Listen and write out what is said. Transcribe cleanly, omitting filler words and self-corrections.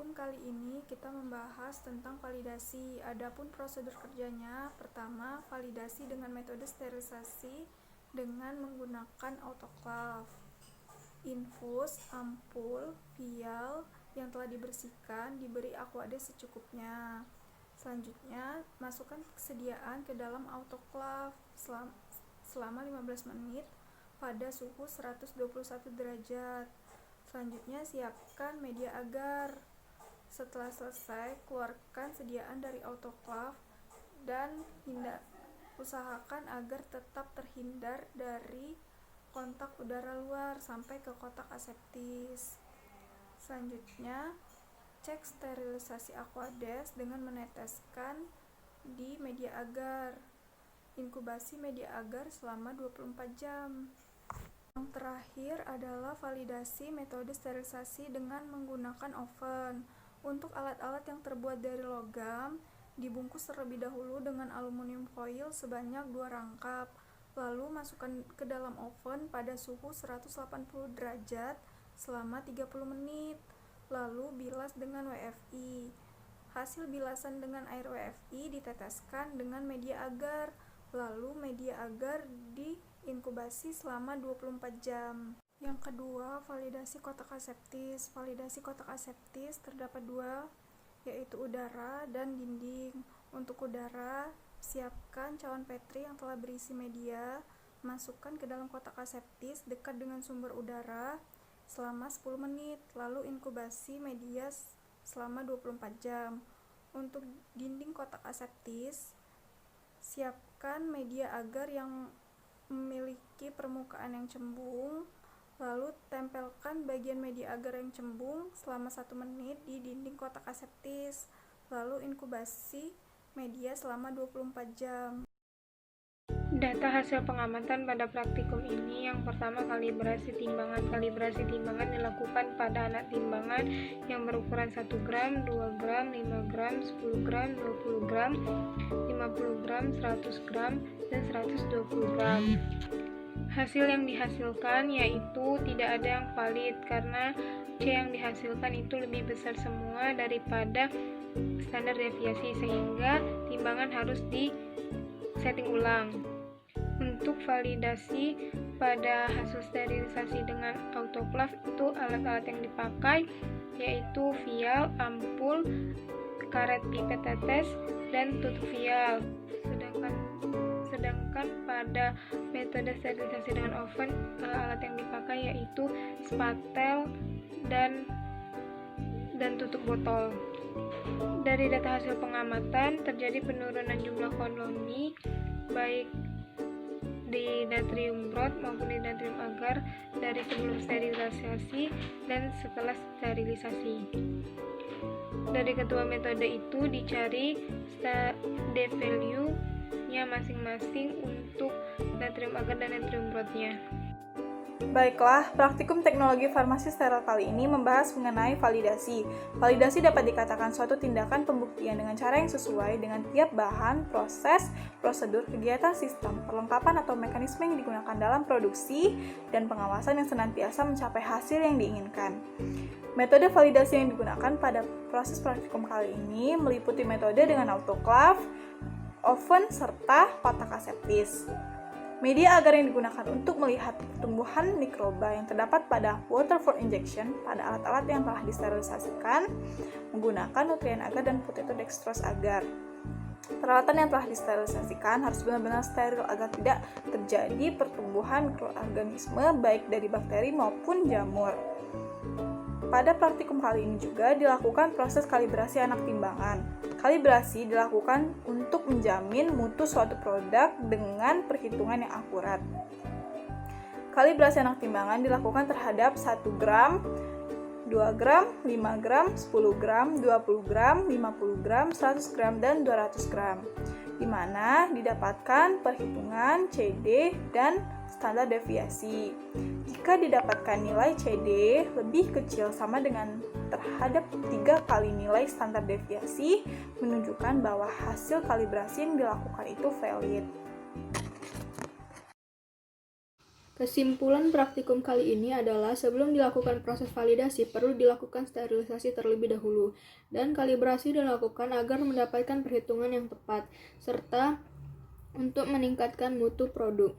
praktikum kali ini kita membahas tentang validasi. Adapun prosedur kerjanya, pertama, validasi dengan metode sterilisasi dengan menggunakan autoclave. Infus, ampul, vial yang telah dibersihkan diberi aquades secukupnya. Selanjutnya, masukkan kesediaan ke dalam autoclave selama 15 menit pada suhu 121 derajat. Selanjutnya, siapkan media agar. Setelah selesai, keluarkan sediaan dari autoclave dan usahakan agar tetap terhindar dari kontak udara luar sampai ke kotak aseptis. Selanjutnya, cek sterilisasi aquades dengan meneteskan di media agar. Inkubasi media agar selama 24 jam. Yang terakhir adalah validasi metode sterilisasi dengan menggunakan oven. Untuk alat-alat yang terbuat dari logam, dibungkus terlebih dahulu dengan aluminium foil sebanyak 2 rangkap. Lalu masukkan ke dalam oven pada suhu 180 derajat selama 30 menit. Lalu bilas dengan WFI. Hasil bilasan dengan air WFI diteteskan dengan media agar. Lalu media agar diinkubasi selama 24 jam. Yang kedua, validasi kotak aseptis. Validasi kotak aseptis terdapat dua, yaitu udara dan dinding. Untuk udara, siapkan cawan petri yang telah berisi media, masukkan ke dalam kotak aseptis dekat dengan sumber udara selama 10 menit, lalu inkubasi media selama 24 jam. Untuk dinding kotak aseptis, siapkan media agar yang memiliki permukaan yang cembung, lalu tempelkan bagian media agar yang cembung selama 1 menit di dinding kotak aseptis, lalu inkubasi media selama 24 jam. Data hasil pengamatan pada praktikum ini, yang pertama, kalibrasi timbangan. Kalibrasi timbangan dilakukan pada anak timbangan yang berukuran 1 gram, 2 gram, 5 gram, 10 gram, 20 gram, 50 gram, 100 gram, dan 120 gram. Hasil yang dihasilkan yaitu tidak ada yang valid karena C yang dihasilkan itu lebih besar semua daripada standar deviasi, sehingga timbangan harus di-setting ulang. Untuk validasi pada hasil sterilisasi dengan autoclave itu alat-alat yang dipakai yaitu vial, ampul, karet pipet tetes, dan tutup vial. Sedangkan pada metode sterilisasi dengan oven, alat yang dipakai yaitu spatel dan tutup botol. Dari data hasil pengamatan, terjadi penurunan jumlah koloni baik di natrium brot maupun di natrium agar dari sebelum sterilisasi dan setelah sterilisasi. Dari kedua metode itu dicari d-value-nya masing-masing untuk natrium agar dan natrium brotnya. Baiklah, praktikum teknologi farmasi steril kali ini membahas mengenai validasi. Validasi dapat dikatakan suatu tindakan pembuktian dengan cara yang sesuai dengan tiap bahan, proses, prosedur, kegiatan sistem, perlengkapan atau mekanisme yang digunakan dalam produksi, dan pengawasan yang senantiasa mencapai hasil yang diinginkan. Metode validasi yang digunakan pada proses praktikum kali ini meliputi metode dengan autoclave, oven, serta kotak aseptis. Media agar yang digunakan untuk melihat pertumbuhan mikroba yang terdapat pada waterfall injection pada alat-alat yang telah disterilisasikan menggunakan nutrien agar dan potato dextrose agar. Peralatan yang telah disterilisasikan harus benar-benar steril agar tidak terjadi pertumbuhan mikroorganisme baik dari bakteri maupun jamur. Pada praktikum kali ini juga dilakukan proses kalibrasi anak timbangan. Kalibrasi dilakukan untuk menjamin mutu suatu produk dengan perhitungan yang akurat. Kalibrasi anak timbangan dilakukan terhadap 1 gram, 2 gram, 5 gram, 10 gram, 20 gram, 50 gram, 100 gram, dan 200 gram, di mana didapatkan perhitungan CD dan standar deviasi. Jika didapatkan nilai CD lebih kecil sama dengan terhadap 3 kali nilai standar deviasi, menunjukkan bahwa hasil kalibrasi yang dilakukan itu valid. Kesimpulan praktikum kali ini adalah sebelum dilakukan proses validasi perlu dilakukan sterilisasi terlebih dahulu dan kalibrasi dilakukan agar mendapatkan perhitungan yang tepat serta untuk meningkatkan mutu produk.